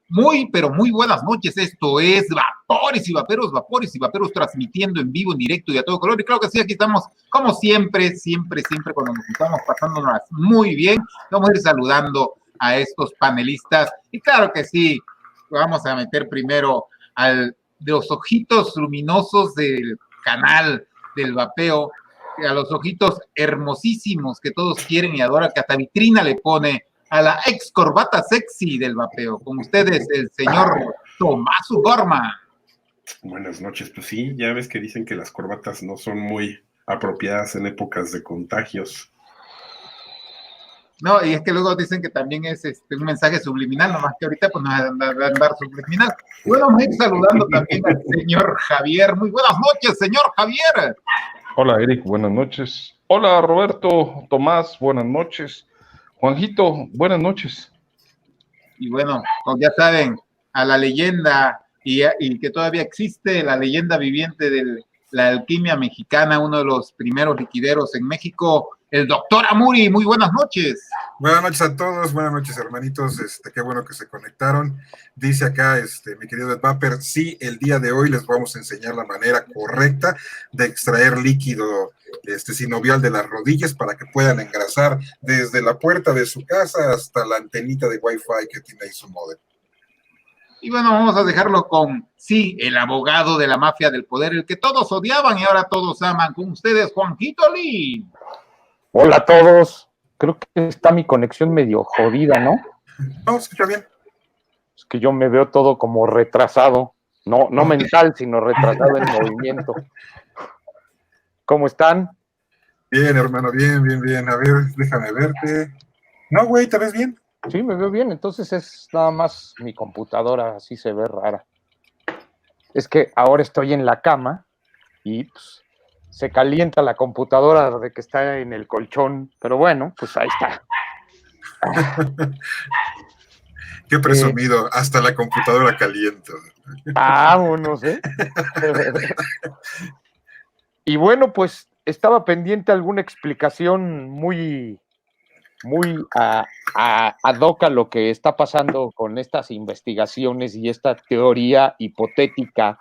Muy, pero muy buenas noches. Esto es Vapores y Vaperos, transmitiendo en vivo, en directo y a todo color. Y claro que sí, aquí estamos, como siempre, cuando nos juntamos, pasándonos muy bien. Vamos a ir saludando a estos panelistas. Y claro que sí, vamos a meter primero de los ojitos luminosos del canal del vapeo, a los ojitos hermosísimos que todos quieren y adoran, que hasta vitrina le pone a la ex corbata sexy del vapeo. Con ustedes, el señor Tomás Gorma. Buenas noches. Pues sí, ya ves que dicen que las corbatas no son muy apropiadas en épocas de contagios. No, y es que luego dicen que también es un mensaje subliminal, nomás que ahorita pues no es de andar subliminal. Y bueno, vamos a ir saludando también al señor Javier. Muy buenas noches, señor Javier. Hola, Eric, buenas noches. Hola, Roberto, Tomás, buenas noches. Juanjito, buenas noches. Y bueno, como ya saben, a la leyenda y que todavía existe, la leyenda viviente de la alquimia mexicana, uno de los primeros liquideros en México, el doctor Amuri. Muy buenas noches. Buenas noches a todos, buenas noches, hermanitos. Qué bueno que se conectaron. Dice acá, mi querido Ed Vapor, sí, el día de hoy les vamos a enseñar la manera correcta de extraer líquido sinovial de las rodillas para que puedan engrasar desde la puerta de su casa hasta la antenita de Wi-Fi que tiene ahí su modem. Y bueno, vamos a dejarlo con, sí, el abogado de la mafia del poder, el que todos odiaban y ahora todos aman. Con ustedes, Juanjito Lee. Hola a todos. Creo que está mi conexión medio jodida, ¿no? No, escucha bien. Es que yo me veo todo como retrasado. No mental, sino retrasado en movimiento. ¿Cómo están? Bien, hermano, bien. A ver, déjame verte. No, güey, ¿te ves bien? Sí, me veo bien. Entonces es nada más mi computadora, así se ve rara. Es que ahora estoy en la cama y pues, se calienta la computadora de que está en el colchón. Pero bueno, pues ahí está. Qué presumido, hasta la computadora calienta. Vámonos, ¿eh? Y bueno, pues estaba pendiente alguna explicación muy ad hoc a lo que está pasando con estas investigaciones y esta teoría hipotética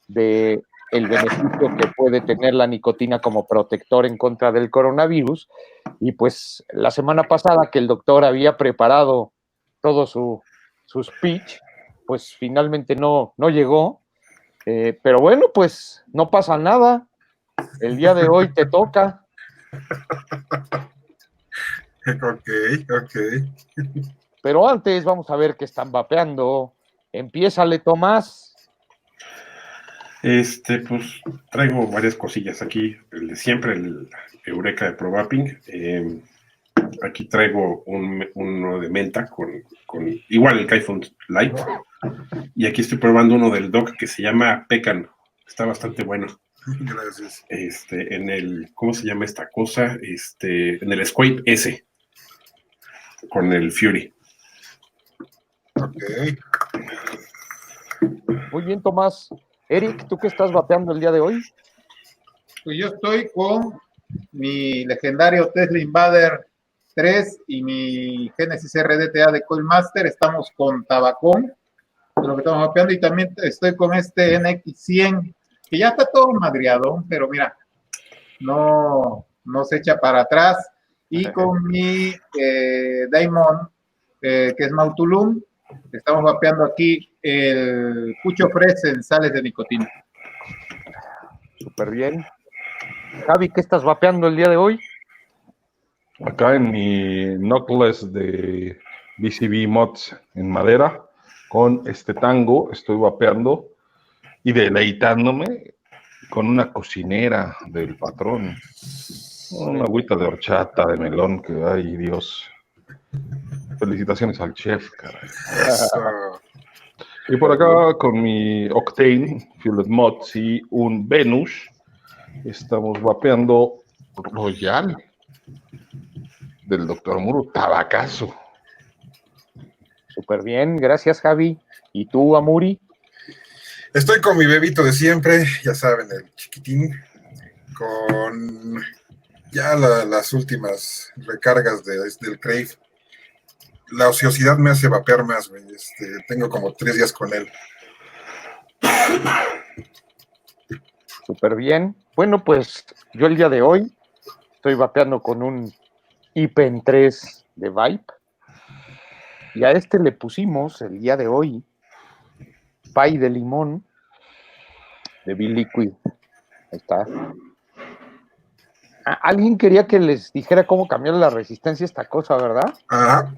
de el beneficio que puede tener la nicotina como protector en contra del coronavirus. Y pues la semana pasada que el doctor había preparado todo su speech, pues finalmente no llegó. Pero bueno, pues no pasa nada. El día de hoy te toca. Ok. Pero antes vamos a ver qué están vapeando. Empiézale, Tomás. Pues traigo varias cosillas aquí. Siempre el Eureka de ProVaping. Aquí traigo uno de menta con igual el Kaifun Light. Y aquí estoy probando uno del Doc que se llama Pecan. Está bastante bueno. Gracias. En el, ¿cómo se llama esta cosa? En el Squape S. Con el Fury. Ok. Muy bien, Tomás. Eric, ¿tú qué estás vapeando el día de hoy? Pues yo estoy con mi legendario Tesla Invader 3 y mi Genesis RDTA de Coilmaster. Estamos con Tabacón, de lo que estamos vapeando, y también estoy con este NX100, que ya está todo madreado, pero mira, no se echa para atrás. Y con mi Daimon, que es Mautulum, estamos vapeando aquí el Cucho Fresh en sales de nicotina. Súper bien. Javi, ¿qué estás vapeando el día de hoy? Acá en mi Knuckles de BCB Mods en madera, con este tango, estoy vapeando y deleitándome con una cocinera del patrón. Una agüita de horchata, de melón, que ay Dios. Felicitaciones al chef, caray. Eso. Y por acá con mi Octane, Fueled Mods y un Venus, estamos vapeando Royal del Dr. Muro, tabacazo. Súper bien, gracias, Javi. ¿Y tú, Amuri? Estoy con mi bebito de siempre, ya saben, el chiquitín, con ya las últimas recargas del Crave. la ociosidad me hace vapear más, güey. Tengo como 3 días con él. Súper bien. Bueno, pues yo el día de hoy estoy vapeando con un IPEN 3 de Vibe. Y a este le pusimos el día de hoy pay de limón de B-Liquid. Ahí está. Alguien quería que les dijera cómo cambiar la resistencia a esta cosa, ¿verdad? Ajá.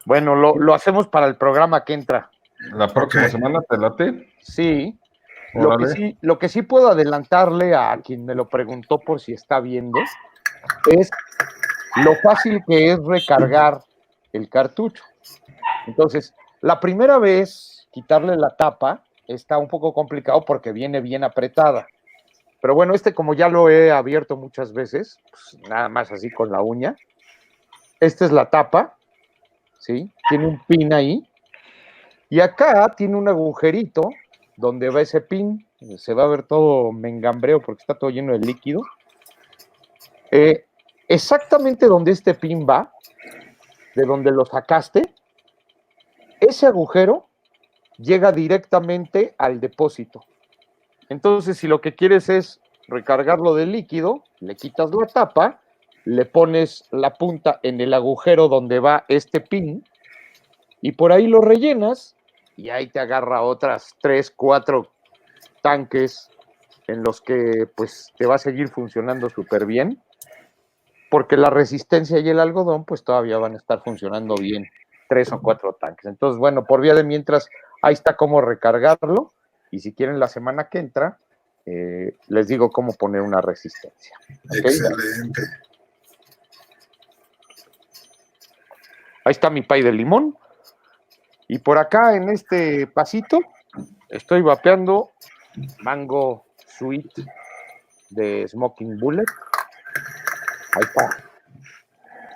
Bueno, lo hacemos para el programa que entra. La próxima Ok. semana, ¿te late? Sí. Órale. Lo que sí puedo adelantarle a quien me lo preguntó por si está viendo es lo fácil que es recargar el cartucho. Entonces, la primera vez quitarle la tapa está un poco complicado porque viene bien apretada. Pero bueno, como ya lo he abierto muchas veces, pues nada más así con la uña. Esta es la tapa, ¿sí? Tiene un pin ahí. Y acá tiene un agujerito donde va ese pin. Se va a ver todo mengambreo porque está todo lleno de líquido. Exactamente donde este pin va, de donde lo sacaste, ese agujero llega directamente al depósito. Entonces, si lo que quieres es recargarlo de líquido, le quitas la tapa, le pones la punta en el agujero donde va este pin y por ahí lo rellenas y ahí te agarra otras 3, 4 tanques en los que pues te va a seguir funcionando súper bien, porque la resistencia y el algodón pues todavía van a estar funcionando bien, 3 o 4 tanques. Entonces, bueno, por vía de mientras, ahí está cómo recargarlo y si quieren la semana que entra, les digo cómo poner una resistencia. ¿Okay? Excelente. Ahí está mi pay de limón. Y por acá en este pasito estoy vapeando Mango Sweet de Smoking Bullet. Ahí está.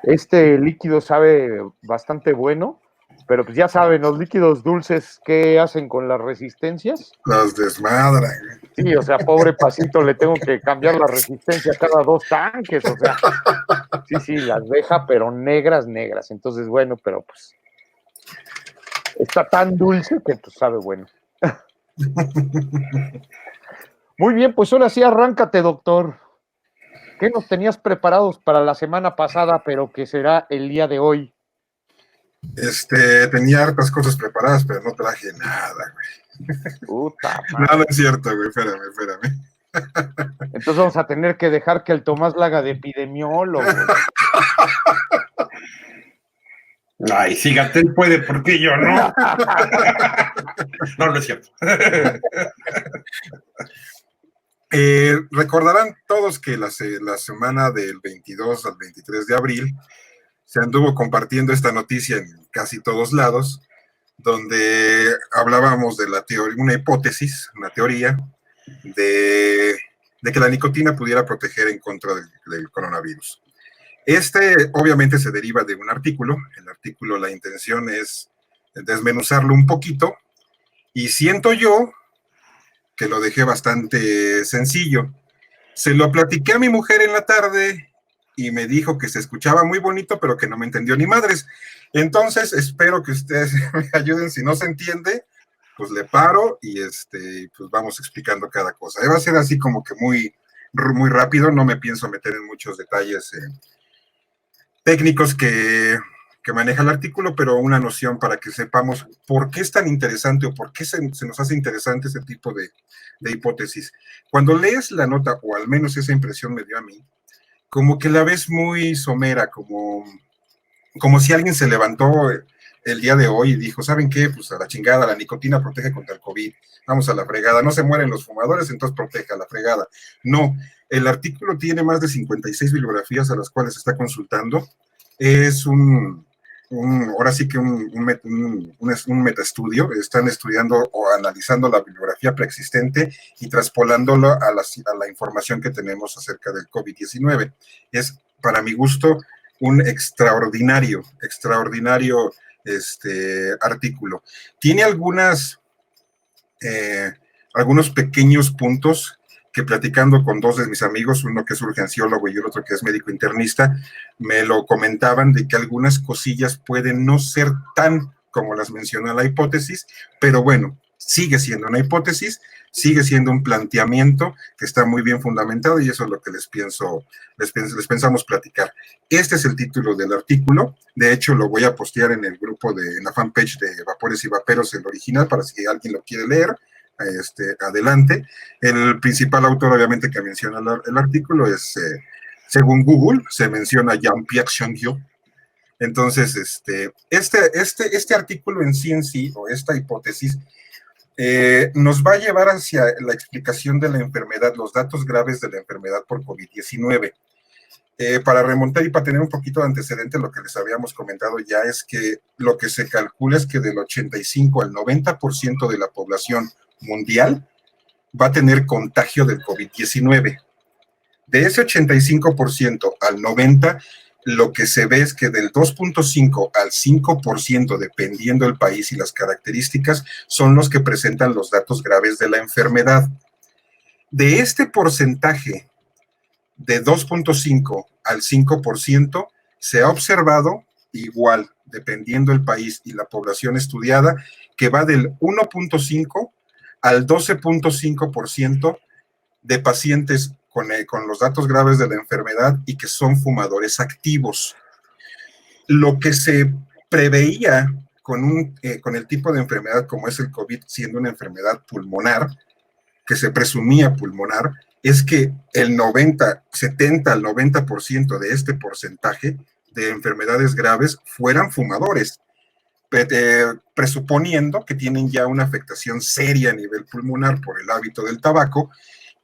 Este líquido sabe bastante bueno, pero pues ya saben, los líquidos dulces, ¿qué hacen con las resistencias? Las desmadran. Sí, o sea, pobre pasito, le tengo que cambiar la resistencia cada 2 tanques, o sea, sí, las deja, pero negras. Entonces, bueno, pero pues está tan dulce que pues sabe bueno. Muy bien, pues ahora sí, arráncate, doctor. ¿Qué nos tenías preparados para la semana pasada, pero que será el día de hoy? Tenía hartas cosas preparadas, pero no traje nada, güey. Puta madre. No, no es cierto, güey, espérame. Entonces vamos a tener que dejar que el Tomás la haga de epidemiólogo. Ay, si Gatell puede, ¿por qué yo no? No es cierto. Recordarán todos que la semana del 22 al 23 de abril se anduvo compartiendo esta noticia en casi todos lados, donde hablábamos de la teoría, una hipótesis, una teoría de que la nicotina pudiera proteger en contra del coronavirus. Obviamente se deriva de un artículo. El artículo, la intención es desmenuzarlo un poquito, y siento yo que lo dejé bastante sencillo. Se lo platiqué a mi mujer en la tarde y me dijo que se escuchaba muy bonito, pero que no me entendió ni madres. Entonces, espero que ustedes me ayuden. Si no se entiende, pues le paro y pues vamos explicando cada cosa. Va a ser así como que muy rápido, no me pienso meter en muchos detalles técnicos que maneja el artículo, pero una noción para que sepamos por qué es tan interesante o por qué se nos hace interesante ese tipo de hipótesis. Cuando lees la nota, o al menos esa impresión me dio a mí, como que la ves muy somera, como si alguien se levantó el día de hoy y dijo, ¿saben qué? Pues a la chingada, la nicotina protege contra el COVID, vamos a la fregada, no se mueren los fumadores, entonces protege a la fregada. No, el artículo tiene más de 56 bibliografías a las cuales se está consultando. Es ahora sí que un metaestudio. Están estudiando o analizando la bibliografía preexistente y traspolándolo a la información que tenemos acerca del COVID-19. Es, para mi gusto, un extraordinario artículo. Tiene algunos pequeños puntos que platicando con dos de mis amigos, uno que es urgenciólogo y el otro que es médico internista, me lo comentaban de que algunas cosillas pueden no ser tan como las menciona la hipótesis, pero bueno, sigue siendo una hipótesis, sigue siendo un planteamiento que está muy bien fundamentado y eso es lo que les pensamos platicar. Este es el título del artículo, de hecho lo voy a postear en el grupo, en la fanpage de Vapores y Vaperos, el original, para si alguien lo quiere leer. Adelante. El principal autor, obviamente, que menciona el artículo es, según Google, se menciona Jean-Pierre Changio. Entonces, este artículo en sí, o esta hipótesis, nos va a llevar hacia la explicación de la enfermedad, los datos graves de la enfermedad por COVID-19. Para remontar y para tener un poquito de antecedente, lo que les habíamos comentado ya es que lo que se calcula es que del 85 al 90% de la población mundial va a tener contagio del COVID-19. De ese 85% al 90%, lo que se ve es que del 2.5 al 5%, dependiendo del país y las características, son los que presentan los datos graves de la enfermedad. De este porcentaje, de 2.5 al 5%, se ha observado igual, dependiendo del país y la población estudiada, que va del 1.5 al 12.5% de pacientes con los datos graves de la enfermedad y que son fumadores activos. Lo que se preveía con el tipo de enfermedad como es el COVID, siendo una enfermedad pulmonar, que se presumía pulmonar, es que el 70 al 90% de este porcentaje de enfermedades graves fueran fumadores, presuponiendo que tienen ya una afectación seria a nivel pulmonar por el hábito del tabaco.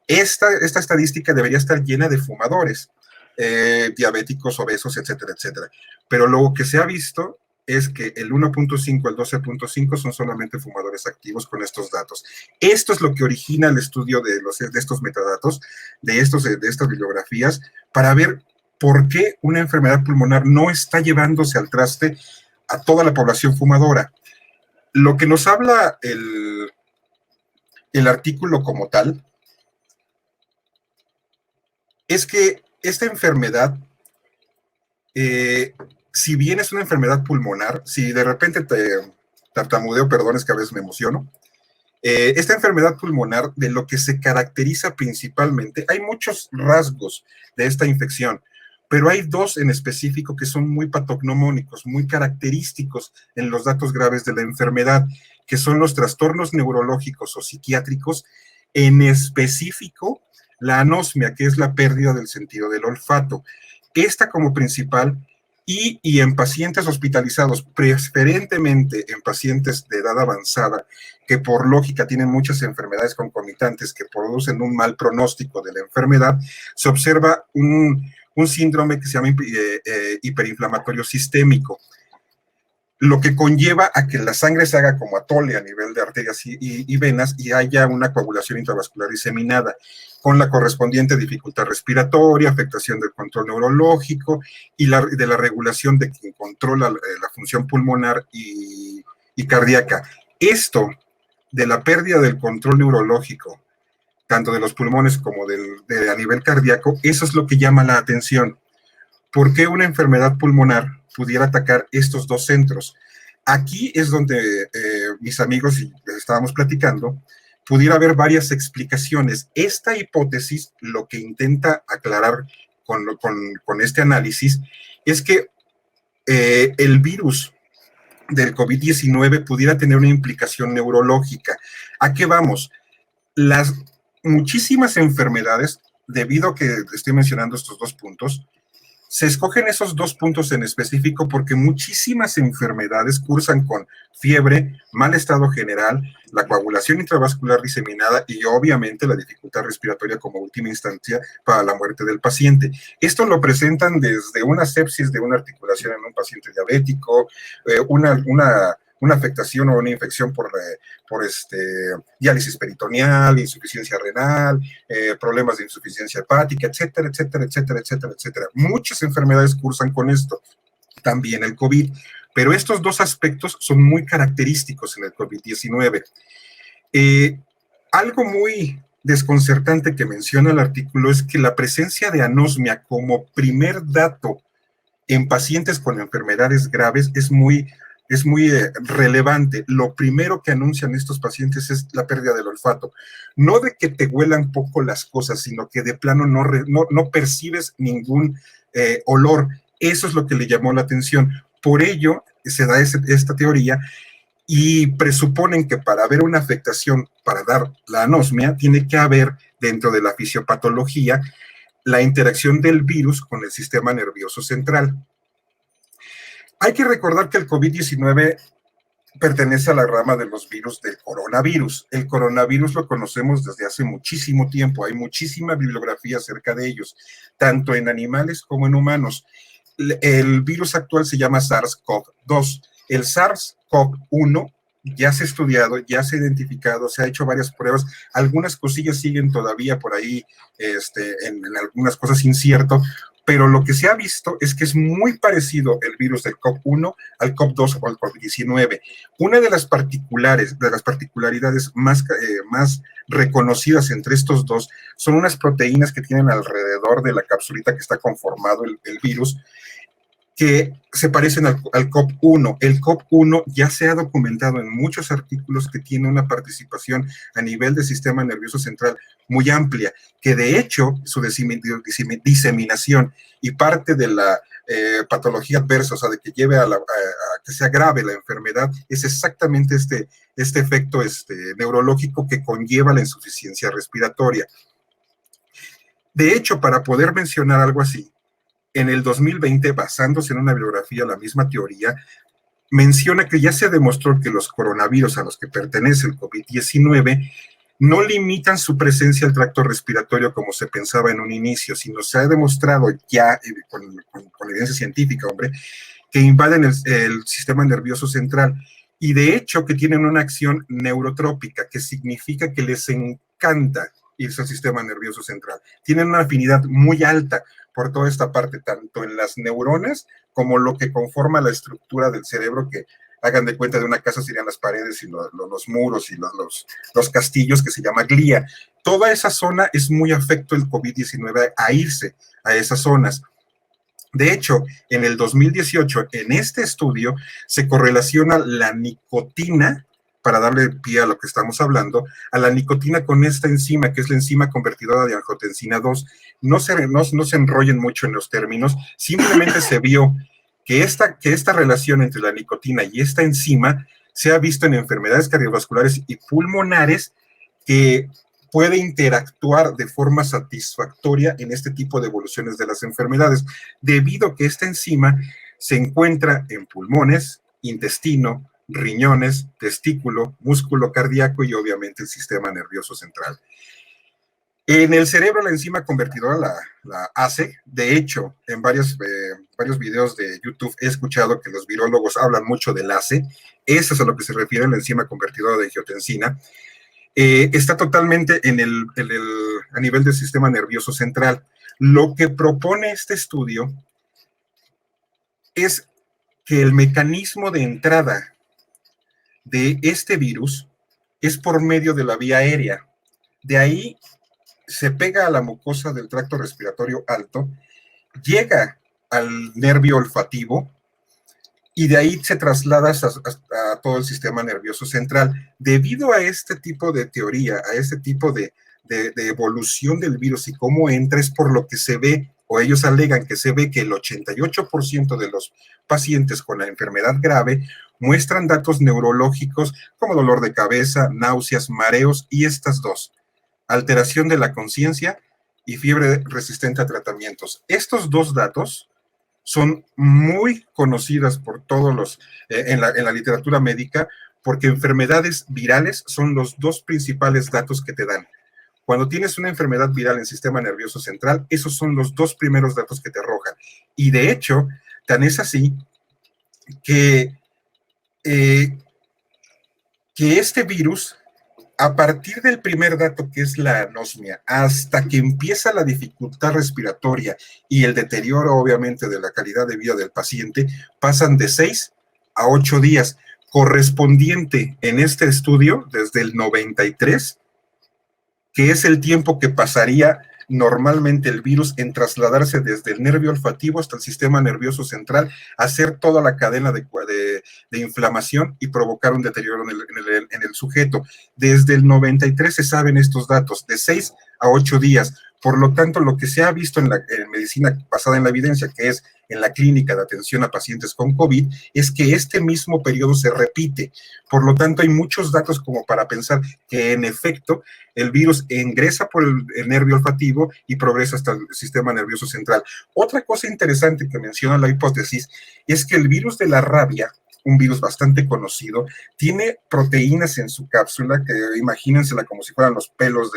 Esta estadística debería estar llena de fumadores, diabéticos, obesos, etcétera, etcétera. Pero lo que se ha visto es que el 1.5 al 12.5 son solamente fumadores activos con estos datos. Esto es lo que origina el estudio de estos metadatos, de estas bibliografías, para ver por qué una enfermedad pulmonar no está llevándose al traste a toda la población fumadora. Lo que nos habla el artículo como tal es que esta enfermedad, si bien es una enfermedad pulmonar, si de repente te tartamudeo, perdón, es que a veces me emociono, esta enfermedad pulmonar, de lo que se caracteriza principalmente, hay muchos rasgos de esta infección, pero hay dos en específico que son muy patognomónicos, muy característicos en los datos graves de la enfermedad, que son los trastornos neurológicos o psiquiátricos, en específico la anosmia, que es la pérdida del sentido del olfato. Esta como principal, y en pacientes hospitalizados, preferentemente en pacientes de edad avanzada, que por lógica tienen muchas enfermedades concomitantes que producen un mal pronóstico de la enfermedad, se observa un síndrome que se llama hiperinflamatorio sistémico, lo que conlleva a que la sangre se haga como atole a nivel de arterias y venas y haya una coagulación intravascular diseminada, con la correspondiente dificultad respiratoria, afectación del control neurológico y de la regulación de quien controla la función pulmonar y cardíaca. Esto de la pérdida del control neurológico, tanto de los pulmones como a nivel cardíaco, eso es lo que llama la atención. ¿Por qué una enfermedad pulmonar pudiera atacar estos dos centros? Aquí es donde mis amigos y estábamos platicando, pudiera haber varias explicaciones. Esta hipótesis lo que intenta aclarar con este análisis es que el virus del COVID-19 pudiera tener una implicación neurológica. ¿A qué vamos? Las muchísimas enfermedades, debido a que estoy mencionando estos dos puntos, se escogen esos dos puntos en específico porque muchísimas enfermedades cursan con fiebre, mal estado general, la coagulación intravascular diseminada y obviamente la dificultad respiratoria como última instancia para la muerte del paciente. Esto lo presentan desde una sepsis de una articulación en un paciente diabético, una afectación o una infección por diálisis peritoneal, insuficiencia renal, problemas de insuficiencia hepática, etcétera, etcétera, etcétera, etcétera, etcétera. Muchas enfermedades cursan con esto, también el COVID, pero estos dos aspectos son muy característicos en el COVID-19. Algo muy desconcertante que menciona el artículo es que la presencia de anosmia como primer dato en pacientes con enfermedades graves es muy relevante. Lo primero que anuncian estos pacientes es la pérdida del olfato. No de que te huelan poco las cosas, sino que de plano no percibes ningún olor. Eso es lo que le llamó la atención. Por ello se da esta teoría y presuponen que para haber una afectación, para dar la anosmia, tiene que haber dentro de la fisiopatología la interacción del virus con el sistema nervioso central. Hay que recordar que el COVID-19 pertenece a la rama de los virus del coronavirus. El coronavirus lo conocemos desde hace muchísimo tiempo, hay muchísima bibliografía acerca de ellos, tanto en animales como en humanos. El virus actual se llama SARS-CoV-2. El SARS-CoV-1 ya se ha estudiado, ya se ha identificado, se ha hecho varias pruebas, algunas cosillas siguen todavía por ahí, en algunas cosas incierto, pero lo que se ha visto es que es muy parecido el virus del COV-1 al COV-2 o al COVID-19. Una de las particularidades más reconocidas entre estos dos son unas proteínas que tienen alrededor de la capsulita que está conformado el virus, que se parecen al COV-1. El COV-1 ya se ha documentado en muchos artículos que tiene una participación a nivel del sistema nervioso central muy amplia, que de hecho su diseminación y parte de la patología adversa, o sea, de que lleve a que se agrave la enfermedad, es exactamente este efecto neurológico que conlleva la insuficiencia respiratoria. De hecho, para poder mencionar algo así, en el 2020, basándose en una bibliografía, la misma teoría, menciona que ya se demostró que los coronavirus a los que pertenece el COVID-19 no limitan su presencia al tracto respiratorio como se pensaba en un inicio, sino se ha demostrado ya con evidencia científica, que invaden el sistema nervioso central y de hecho que tienen una acción neurotrópica, que significa que les encanta irse al sistema nervioso central. Tienen una afinidad muy alta por toda esta parte, tanto en las neuronas como lo que conforma la estructura del cerebro, que hagan de cuenta de una casa serían las paredes y los muros y los castillos, que se llama glía. Toda esa zona es muy afecto el COVID-19 a irse a esas zonas. De hecho, en el 2018, en este estudio, se correlaciona la nicotina, para darle pie a lo que estamos hablando, a la nicotina con esta enzima, que es la enzima convertidora de angiotensina 2. No se enrollen mucho en los términos, simplemente se vio que esta relación entre la nicotina y esta enzima se ha visto en enfermedades cardiovasculares y pulmonares, que puede interactuar de forma satisfactoria en este tipo de evoluciones de las enfermedades, debido a que esta enzima se encuentra en pulmones, intestino, riñones, testículo, músculo cardíaco y obviamente el sistema nervioso central. En el cerebro la enzima convertidora la hace. De hecho, en varios videos de YouTube he escuchado que los virólogos hablan mucho del ACE. Eso es a lo que se refiere la enzima convertidora de angiotensina. Está totalmente a nivel del sistema nervioso central. Lo que propone este estudio es que el mecanismo de entrada de este virus es por medio de la vía aérea. De ahí se pega a la mucosa del tracto respiratorio alto, llega al nervio olfativo y de ahí se traslada a todo el sistema nervioso central. Debido a este tipo de teoría, a este tipo de evolución del virus y cómo entra, es por lo que se ve, o ellos alegan que se ve que el 88% de los pacientes con la enfermedad grave muestran datos neurológicos como dolor de cabeza, náuseas, mareos y estas dos, alteración de la conciencia y fiebre resistente a tratamientos. Estos dos datos son muy conocidas por todos en la literatura médica, porque enfermedades virales son los dos principales datos que te dan. Cuando tienes una enfermedad viral en el sistema nervioso central, esos son los dos primeros datos que te arrojan. Y de hecho, tan es así que este virus, a partir del primer dato, que es la anosmia, hasta que empieza la dificultad respiratoria y el deterioro, obviamente, de la calidad de vida del paciente, pasan de 6 a 8 días, correspondiente en este estudio, desde el 93 que es el tiempo que pasaría normalmente el virus en trasladarse desde el nervio olfativo hasta el sistema nervioso central, hacer toda la cadena de inflamación y provocar un deterioro en el sujeto. Desde el 93 se saben estos datos, de 6 a 8 días. Por lo tanto, lo que se ha visto en medicina basada en la evidencia, que es en la clínica de atención a pacientes con COVID, es que este mismo periodo se repite. Por lo tanto, hay muchos datos como para pensar que en efecto el virus ingresa por el nervio olfativo y progresa hasta el sistema nervioso central. Otra cosa interesante que menciona la hipótesis es que el virus de la rabia, un virus bastante conocido, tiene proteínas en su cápsula, que imagínensela como si fueran los pelos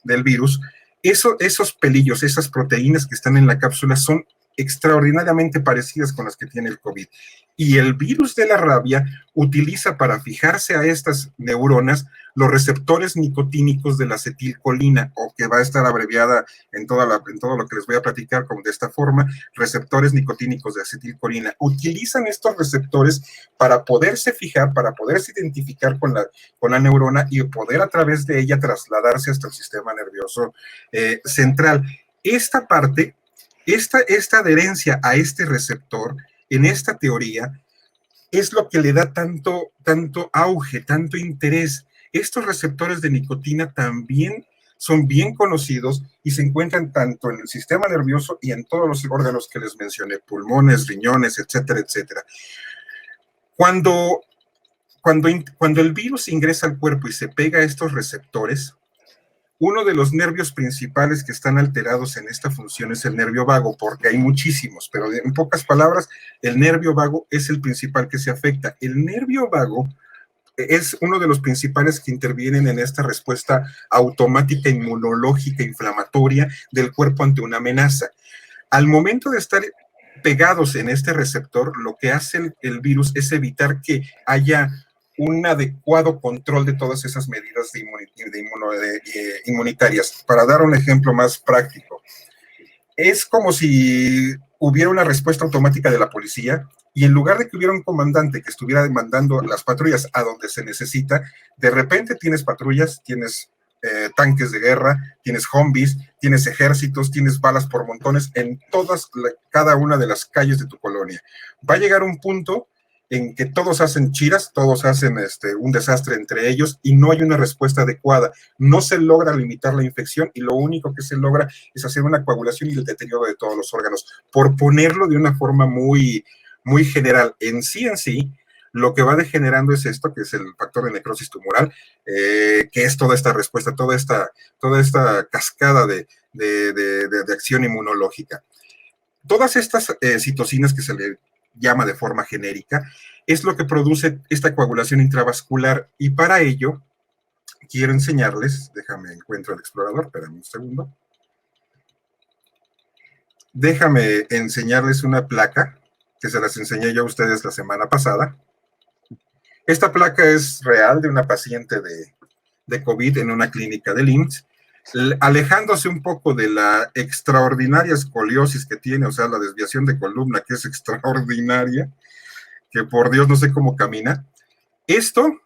del virus. Esos pelillos, esas proteínas que están en la cápsula son extraordinariamente parecidas con las que tiene el COVID. Y el virus de la rabia utiliza para fijarse a estas neuronas los receptores nicotínicos de la acetilcolina, o que va a estar abreviada en todo lo que les voy a platicar como de esta forma, receptores nicotínicos de acetilcolina. Utilizan estos receptores para poderse fijar, para poderse identificar con la neurona y poder a través de ella trasladarse hasta el sistema nervioso central. Esta parte, esta adherencia a este receptor, en esta teoría, es lo que le da tanto auge, tanto interés. Estos receptores de nicotina también son bien conocidos y se encuentran tanto en el sistema nervioso y en todos los órganos que les mencioné, pulmones, riñones, etcétera, etcétera. Cuando el virus ingresa al cuerpo y se pega a estos receptores, uno de los nervios principales que están alterados en esta función es el nervio vago, porque hay muchísimos, pero en pocas palabras, el nervio vago es el principal que se afecta. El nervio vago es uno de los principales que intervienen en esta respuesta automática inmunológica inflamatoria del cuerpo ante una amenaza. Al momento de estar pegados en este receptor, lo que hace el virus es evitar que haya un adecuado control de todas esas medidas inmunitarias. Para dar un ejemplo más práctico, es como si hubiera una respuesta automática de la policía y en lugar de que hubiera un comandante que estuviera mandando las patrullas a donde se necesita, de repente tienes patrullas, tienes tanques de guerra, tienes zombies, tienes ejércitos, tienes balas por montones en cada una de las calles de tu colonia. Va a llegar un punto en que todos hacen chiras, todos hacen un desastre entre ellos y no hay una respuesta adecuada. No se logra limitar la infección y lo único que se logra es hacer una coagulación y el deterioro de todos los órganos. Por ponerlo de una forma muy, muy general, en sí, lo que va degenerando es esto, que es el factor de necrosis tumoral, que es toda esta respuesta, toda esta cascada de acción inmunológica. Todas estas citocinas que se le llama de forma genérica, es lo que produce esta coagulación intravascular y para ello quiero enseñarles, déjame encuentro el explorador, espérame un segundo, déjame enseñarles una placa que se las enseñé yo a ustedes la semana pasada. Esta placa es real de una paciente de COVID en una clínica del IMSS, alejándose un poco de la extraordinaria escoliosis que tiene, o sea, la desviación de columna, que es extraordinaria, que por Dios no sé cómo camina. Esto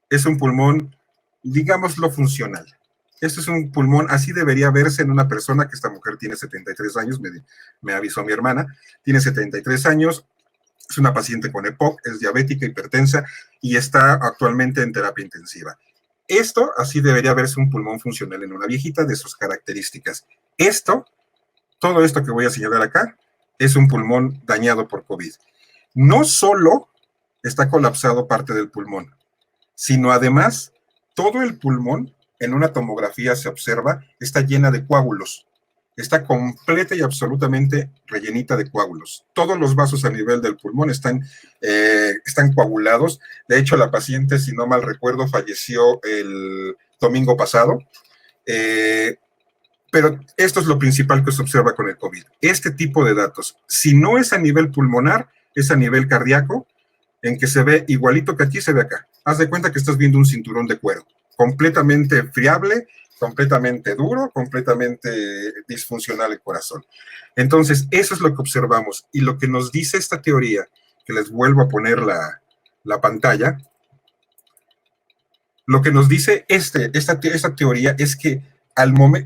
es un pulmón, digámoslo, funcional. Esto es un pulmón, así debería verse en una persona, que esta mujer tiene 73 años, me avisó mi hermana, tiene 73 años, es una paciente con EPOC, es diabética, hipertensa y está actualmente en terapia intensiva. Esto, así debería verse un pulmón funcional en una viejita de sus características. Todo esto que voy a señalar acá, es un pulmón dañado por COVID. No solo está colapsado parte del pulmón, sino además, todo el pulmón, en una tomografía se observa, está llena de coágulos. Está completa y absolutamente rellenita de coágulos. Todos los vasos a nivel del pulmón están coagulados. De hecho, la paciente, si no mal recuerdo, falleció el domingo pasado. Pero esto es lo principal que se observa con el COVID. Este tipo de datos, si no es a nivel pulmonar, es a nivel cardíaco, en que se ve igualito que aquí, se ve acá. Haz de cuenta que estás viendo un cinturón de cuero, completamente friable, completamente duro, completamente disfuncional el corazón. Entonces, eso es lo que observamos. Y lo que nos dice esta teoría, que les vuelvo a poner la pantalla, lo que nos dice esta teoría es que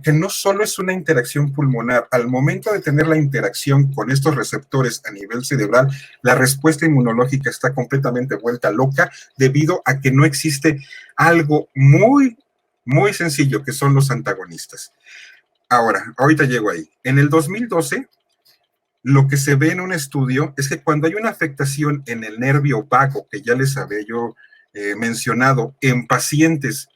que no solo es una interacción pulmonar, al momento de tener la interacción con estos receptores a nivel cerebral, la respuesta inmunológica está completamente vuelta loca debido a que no existe algo muy, muy sencillo, que son los antagonistas. Ahora, ahorita llego ahí. En el 2012, lo que se ve en un estudio es que cuando hay una afectación en el nervio vago, que ya les había yo mencionado, en pacientes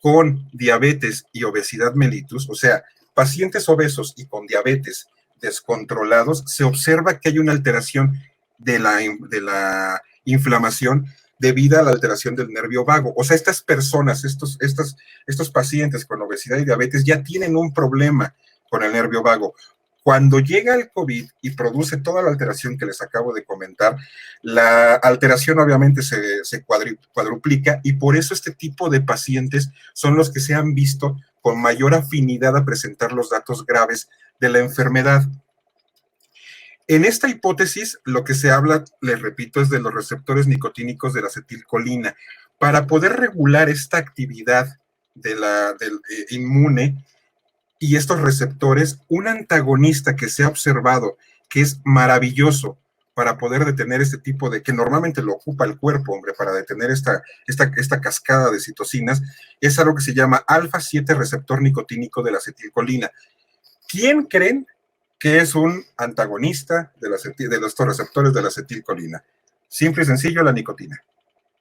con diabetes y obesidad mellitus, o sea, pacientes obesos y con diabetes descontrolados, se observa que hay una alteración de la inflamación debido a la alteración del nervio vago. O sea, estas personas, estos pacientes con obesidad y diabetes ya tienen un problema con el nervio vago. Cuando llega el COVID y produce toda la alteración que les acabo de comentar, la alteración obviamente se cuadruplica, y por eso este tipo de pacientes son los que se han visto con mayor afinidad a presentar los datos graves de la enfermedad. En esta hipótesis, lo que se habla, les repito, es de los receptores nicotínicos de la acetilcolina. Para poder regular esta actividad del inmune y estos receptores, un antagonista que se ha observado que es maravilloso para poder detener este tipo de, que normalmente lo ocupa el cuerpo, hombre, para detener esta cascada de citocinas, es algo que se llama alfa-7 receptor nicotínico de la acetilcolina. ¿Quién creen que es un antagonista de estos receptores de la acetilcolina? Simple y sencillo, la nicotina.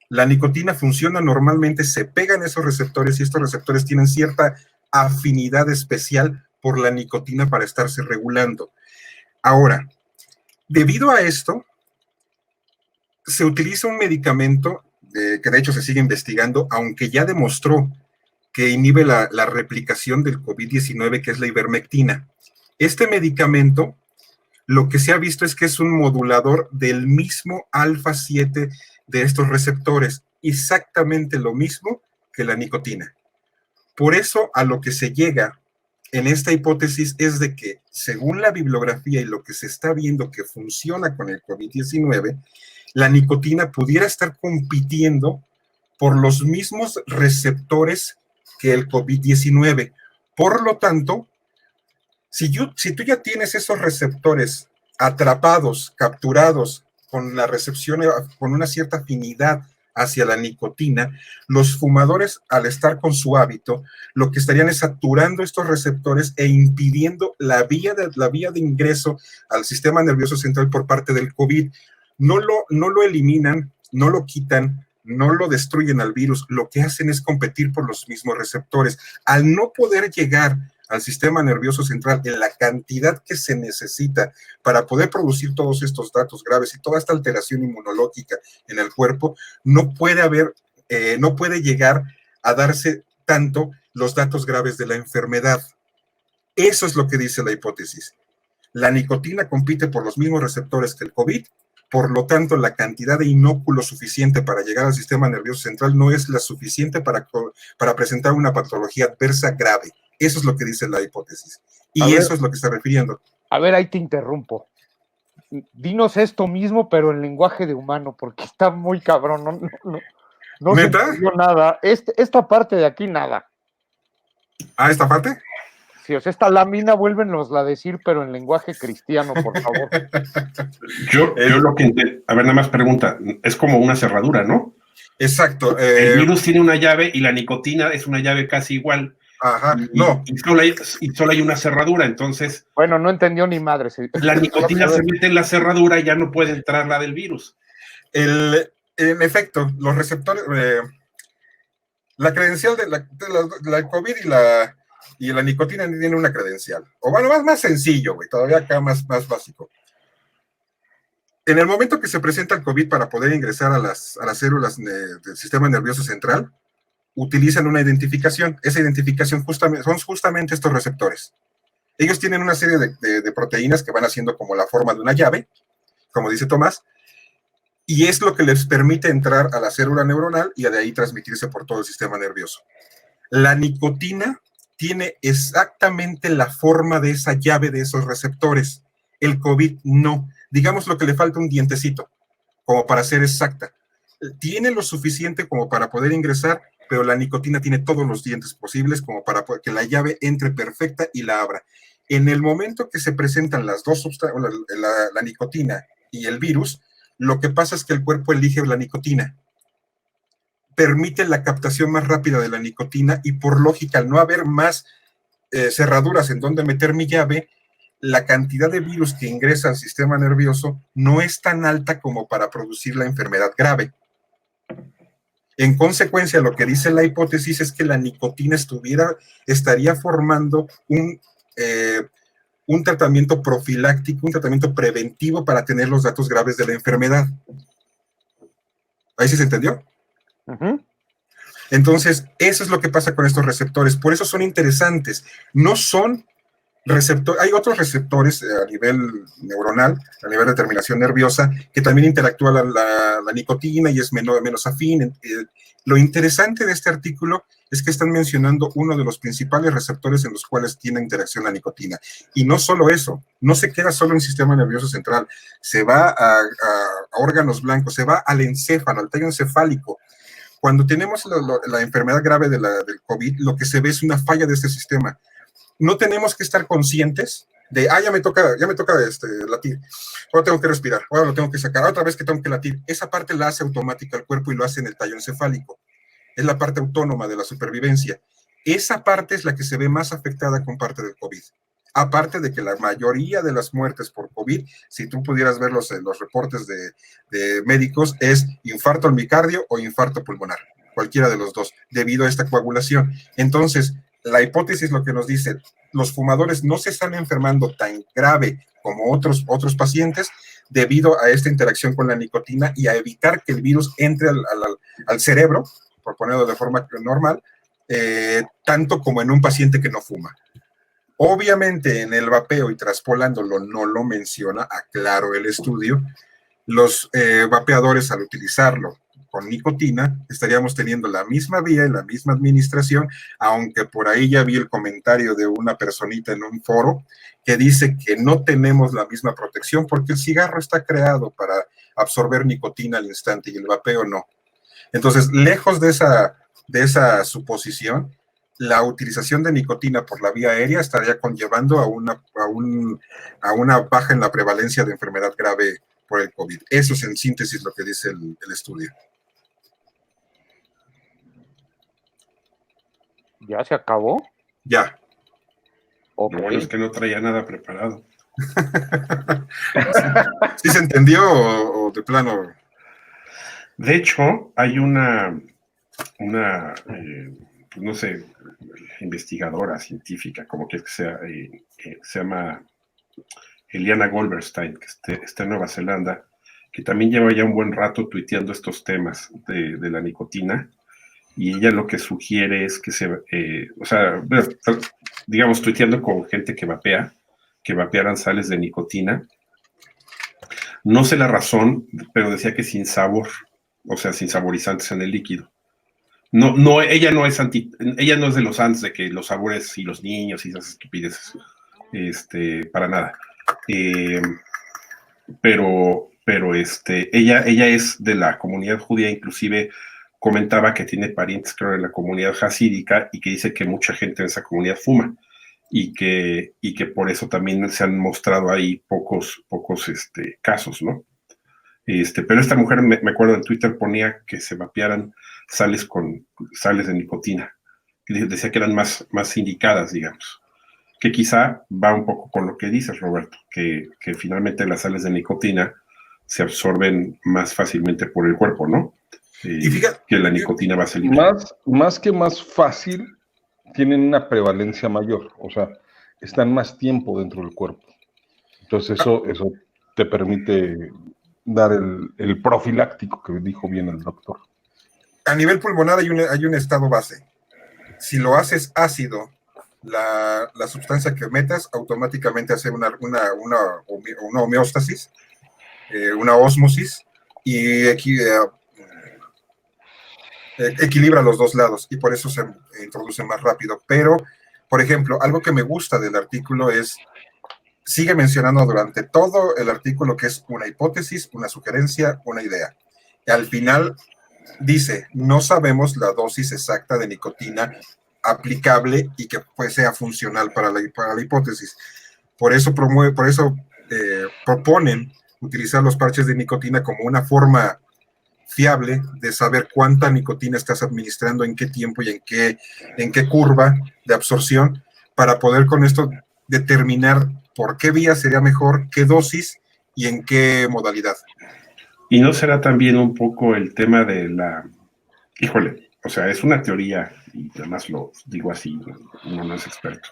La nicotina funciona normalmente, se pegan esos receptores y estos receptores tienen cierta afinidad especial por la nicotina para estarse regulando. Ahora, debido a esto, se utiliza un medicamento que de hecho se sigue investigando, aunque ya demostró que inhibe la replicación del COVID-19, que es la ivermectina. Este medicamento, lo que se ha visto es que es un modulador del mismo alfa-7 de estos receptores, exactamente lo mismo que la nicotina. Por eso, a lo que se llega en esta hipótesis es de que, según la bibliografía y lo que se está viendo que funciona con el COVID-19, la nicotina pudiera estar compitiendo por los mismos receptores que el COVID-19. Por lo tanto, si tú ya tienes esos receptores atrapados, capturados con la recepción, con una cierta afinidad hacia la nicotina, los fumadores, al estar con su hábito, lo que estarían es saturando estos receptores e impidiendo la vía de ingreso al sistema nervioso central por parte del COVID. No lo eliminan, no lo quitan, no lo destruyen al virus, lo que hacen es competir por los mismos receptores. Al no poder llegar al sistema nervioso central en la cantidad que se necesita para poder producir todos estos datos graves y toda esta alteración inmunológica en el cuerpo, no puede llegar a darse tanto los datos graves de la enfermedad. Eso es lo que dice la hipótesis. La nicotina compite por los mismos receptores que el COVID, por lo tanto, la cantidad de inóculo suficiente para llegar al sistema nervioso central no es la suficiente para presentar una patología adversa grave. Eso es lo que dice la hipótesis. Y eso es lo que está refiriendo. A ver, ahí te interrumpo. Dinos esto mismo, pero en lenguaje de humano, porque está muy cabrón. No se entendió nada. Esta parte de aquí, nada. ¿Ah, esta parte? Sí, o sea, esta lámina, vuélvenosla a decir, pero en lenguaje cristiano, por favor. Yo lo que entiendo, a ver, nada más pregunta, es como una cerradura, ¿no? Exacto. El virus tiene una llave y la nicotina es una llave casi igual. Ajá, y solo hay una cerradura, entonces... Bueno, no entendió ni madre. Sí. La nicotina se mete en la cerradura y ya no puede entrar la del virus. En efecto, los receptores... la credencial de la COVID y la nicotina tiene una credencial. O bueno, más sencillo, güey, todavía acá más básico. En el momento que se presenta el COVID para poder ingresar a las células del sistema nervioso central, utilizan una identificación. Esa identificación son justamente estos receptores. Ellos tienen una serie de proteínas que van haciendo como la forma de una llave, como dice Tomás, y es lo que les permite entrar a la célula neuronal y de ahí transmitirse por todo el sistema nervioso. La nicotina tiene exactamente la forma de esa llave de esos receptores. El COVID no. Digamos lo que le falta un dientecito, como para ser exacta. Tiene lo suficiente como para poder ingresar pero la nicotina tiene todos los dientes posibles como para que la llave entre perfecta y la abra. En el momento que se presentan las dos sustancias, la nicotina y el virus, lo que pasa es que el cuerpo elige la nicotina, permite la captación más rápida de la nicotina y por lógica, al no haber más cerraduras en donde meter mi llave, la cantidad de virus que ingresa al sistema nervioso no es tan alta como para producir la enfermedad grave. En consecuencia, lo que dice la hipótesis es que la nicotina estaría formando un tratamiento profiláctico, un tratamiento preventivo para tener los datos graves de la enfermedad. ¿Ahí sí se entendió? Uh-huh. Entonces, eso es lo que pasa con estos receptores. Por eso son interesantes. No son receptores, hay otros receptores a nivel neuronal, a nivel de terminación nerviosa, que también interactúa la nicotina y es menos afín. Lo interesante de este artículo es que están mencionando uno de los principales receptores en los cuales tiene interacción la nicotina. Y no solo eso, no se queda solo en el sistema nervioso central, se va a órganos blancos, se va al encéfalo, al tallo encefálico. Cuando tenemos la enfermedad grave del COVID, lo que se ve es una falla de este sistema. No tenemos que estar conscientes de, ya me toca latir, ahora tengo que respirar, ahora lo tengo que sacar, otra vez que tengo que latir. Esa parte la hace automática el cuerpo y lo hace en el tallo encefálico. Es la parte autónoma de la supervivencia. Esa parte es la que se ve más afectada con parte del COVID. Aparte de que la mayoría de las muertes por COVID, si tú pudieras ver los reportes de médicos, es infarto al miocardio o infarto pulmonar, cualquiera de los dos, debido a esta coagulación. Entonces, la hipótesis lo que nos dice, los fumadores no se están enfermando tan grave como otros pacientes debido a esta interacción con la nicotina y a evitar que el virus entre al cerebro, por ponerlo de forma normal, tanto como en un paciente que no fuma. Obviamente en el vapeo y traspolándolo no lo menciona, aclaro el estudio, los vapeadores al utilizarlo con nicotina, estaríamos teniendo la misma vía y la misma administración, aunque por ahí ya vi el comentario de una personita en un foro que dice que no tenemos la misma protección porque el cigarro está creado para absorber nicotina al instante y el vapeo no. Entonces, lejos de esa suposición, la utilización de nicotina por la vía aérea estaría conllevando a una baja en la prevalencia de enfermedad grave por el COVID. Eso es en síntesis lo que dice el estudio. ¿Ya se acabó? Ya. Ok. Lo bueno es que no traía nada preparado. ¿Sí se entendió o de plano? De hecho, hay una pues no sé, investigadora científica, como que sea, se llama Eliana Goldberstein, que está en Nueva Zelanda, que también lleva ya un buen rato tuiteando estos temas de la nicotina, y ella lo que sugiere es que digamos, tuiteando con gente que vapearan sales de nicotina. No sé la razón, pero decía que sin sabor, o sea, sin saborizantes en el líquido. No, ella no es de los antes de que los sabores y los niños y esas estupideces, para nada. Pero ella es de la comunidad judía, inclusive comentaba que tiene parientes, creo, en la comunidad hasídica y que dice que mucha gente en esa comunidad fuma y que por eso también se han mostrado ahí pocos casos, ¿no? Pero esta mujer, me acuerdo en Twitter, ponía que se vapearan sales de nicotina. Decía que eran más indicadas, digamos. Que quizá va un poco con lo que dices, Roberto, que finalmente las sales de nicotina se absorben más fácilmente por el cuerpo, ¿no? Y fíjate, que la nicotina base más que más fácil, tienen una prevalencia mayor, o sea, están más tiempo dentro del cuerpo. Entonces eso te permite dar el profiláctico que dijo bien el doctor. A nivel pulmonar hay un estado base. Si lo haces ácido, la sustancia que metas automáticamente hace una homeostasis, una ósmosis, y equilibra los dos lados, y por eso se introduce más rápido. Pero, por ejemplo, algo que me gusta del artículo es, sigue mencionando durante todo el artículo que es una hipótesis, una sugerencia, una idea. Y al final dice, no sabemos la dosis exacta de nicotina aplicable y que pues, sea funcional para la hipótesis. Por eso proponen utilizar los parches de nicotina como una forma fiable de saber cuánta nicotina estás administrando, en qué tiempo y en qué curva de absorción, para poder con esto determinar por qué vía sería mejor, qué dosis y en qué modalidad. ¿Y no será también un poco el tema de híjole, o sea, es una teoría, y además lo digo así, uno no es experto.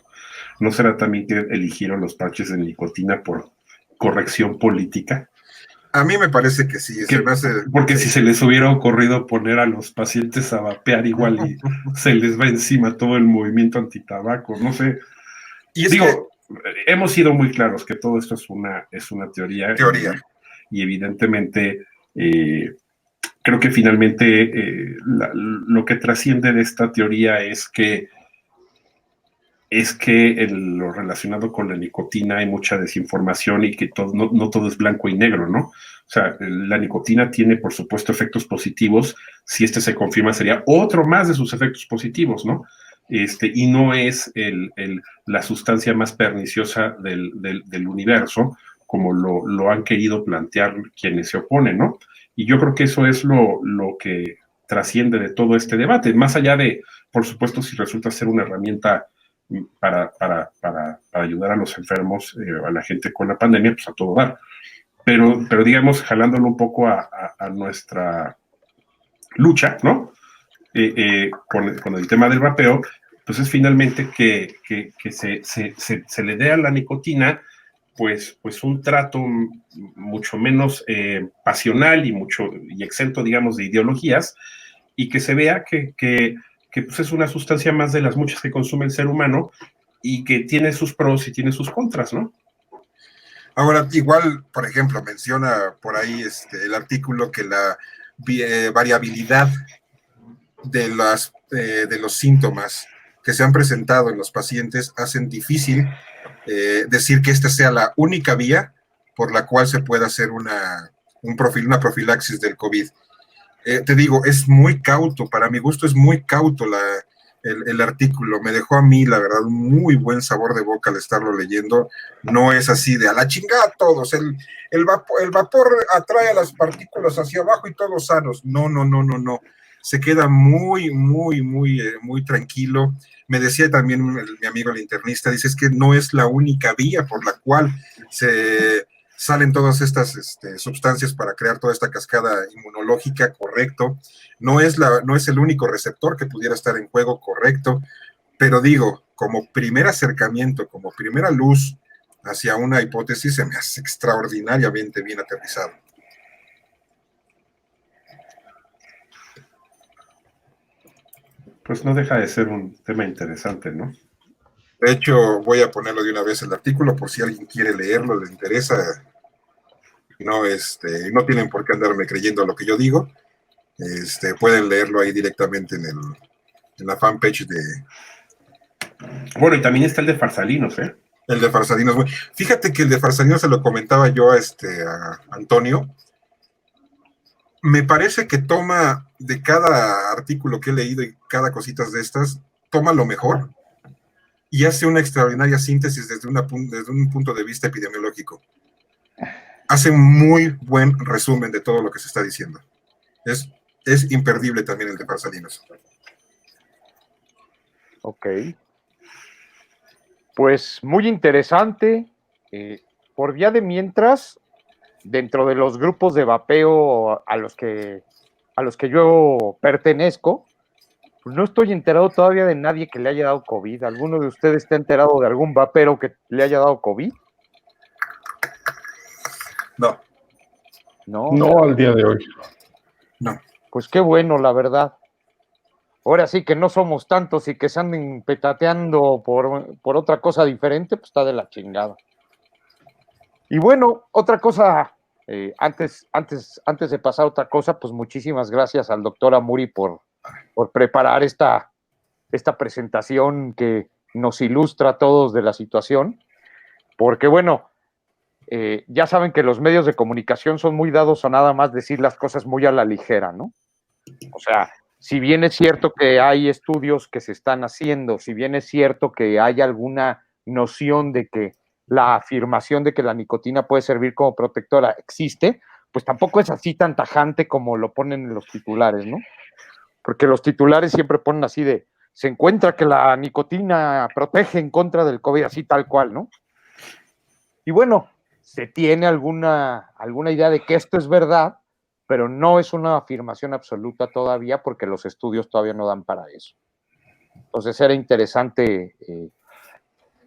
¿No será también que eligieron los parches de nicotina por corrección política? A mí me parece que sí, se me hace... Porque si se les hubiera ocurrido poner a los pacientes a vapear igual y se les va encima todo el movimiento antitabaco, no sé. Y digo, hemos sido muy claros que todo esto es una teoría. Y evidentemente creo que finalmente lo que trasciende de esta teoría es que en lo relacionado con la nicotina hay mucha desinformación y que no todo es blanco y negro, ¿no? O sea, la nicotina tiene, por supuesto, efectos positivos. Si este se confirma, sería otro más de sus efectos positivos, ¿no? Y no es la sustancia más perniciosa del universo, como lo han querido plantear quienes se oponen, ¿no? Y yo creo que eso es lo que trasciende de todo este debate, más allá de, por supuesto, si resulta ser una herramienta para ayudar a los enfermos, a la gente con la pandemia, pues a todo dar. Pero digamos, jalándolo un poco a nuestra lucha, ¿no? Con el tema del vapeo, pues es finalmente que se le dé a la nicotina pues un trato mucho menos pasional y exento, digamos, de ideologías, y que se vea que pues es una sustancia más de las muchas que consume el ser humano y que tiene sus pros y tiene sus contras, ¿no? Ahora, igual, por ejemplo, menciona por ahí el artículo que la variabilidad de los síntomas que se han presentado en los pacientes hacen difícil decir que esta sea la única vía por la cual se pueda hacer una profilaxis del COVID. Te digo, es muy cauto, para mi gusto es muy cauto el artículo, me dejó a mí, la verdad, un muy buen sabor de boca al estarlo leyendo. No es así de a la chingada todos, el vapor atrae a las partículas hacia abajo y todos sanos. No, se queda muy tranquilo. Me decía también mi amigo el internista, dice, es que no es la única vía por la cual se salen todas estas sustancias para crear toda esta cascada inmunológica, correcto. No es el único receptor que pudiera estar en juego, correcto. Pero digo, como primer acercamiento, como primera luz hacia una hipótesis, se me hace extraordinariamente bien aterrizado. Pues no deja de ser un tema interesante, ¿no? De hecho, voy a ponerlo de una vez el artículo por si alguien quiere leerlo, le interesa. No, no tienen por qué andarme creyendo lo que yo digo. Pueden leerlo ahí directamente en la fanpage de... Bueno, y también está el de Farsalinos, ¿eh? El de Farsalinos. Fíjate que el de Farsalinos se lo comentaba yo a Antonio. Me parece que toma de cada artículo que he leído y cada cosita de estas, toma lo mejor y hace una extraordinaria síntesis desde un punto de vista epidemiológico. Hace un muy buen resumen de todo lo que se está diciendo. Es imperdible también el de Farsalinos. Ok. Pues muy interesante. Por vía de mientras, dentro de los grupos de vapeo a los que yo pertenezco, pues no estoy enterado todavía de nadie que le haya dado COVID. ¿Alguno de ustedes está enterado de algún vapero que le haya dado COVID? No. No, al día de hoy. No. Pues qué bueno, la verdad. Ahora sí que no somos tantos y que se anden petateando por otra cosa diferente, pues está de la chingada. Y bueno, otra cosa, antes de pasar a otra cosa, pues muchísimas gracias al doctor Amuri por preparar esta presentación que nos ilustra a todos de la situación, porque bueno, ya saben que los medios de comunicación son muy dados a nada más decir las cosas muy a la ligera, ¿no? O sea, si bien es cierto que hay estudios que se están haciendo, si bien es cierto que hay alguna noción de que la afirmación de que la nicotina puede servir como protectora existe, pues tampoco es así tan tajante como lo ponen en los titulares, ¿no? Porque los titulares siempre ponen así de, se encuentra que la nicotina protege en contra del COVID, así tal cual, ¿no? Y bueno, se tiene alguna idea de que esto es verdad, pero no es una afirmación absoluta todavía porque los estudios todavía no dan para eso. Entonces era interesante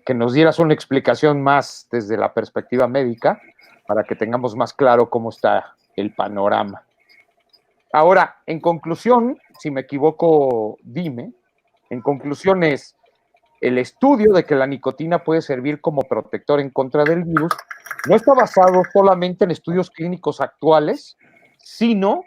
que nos dieras una explicación más desde la perspectiva médica para que tengamos más claro cómo está el panorama. Ahora, en conclusión, si me equivoco, dime, en conclusión es, el estudio de que la nicotina puede servir como protector en contra del virus no está basado solamente en estudios clínicos actuales, sino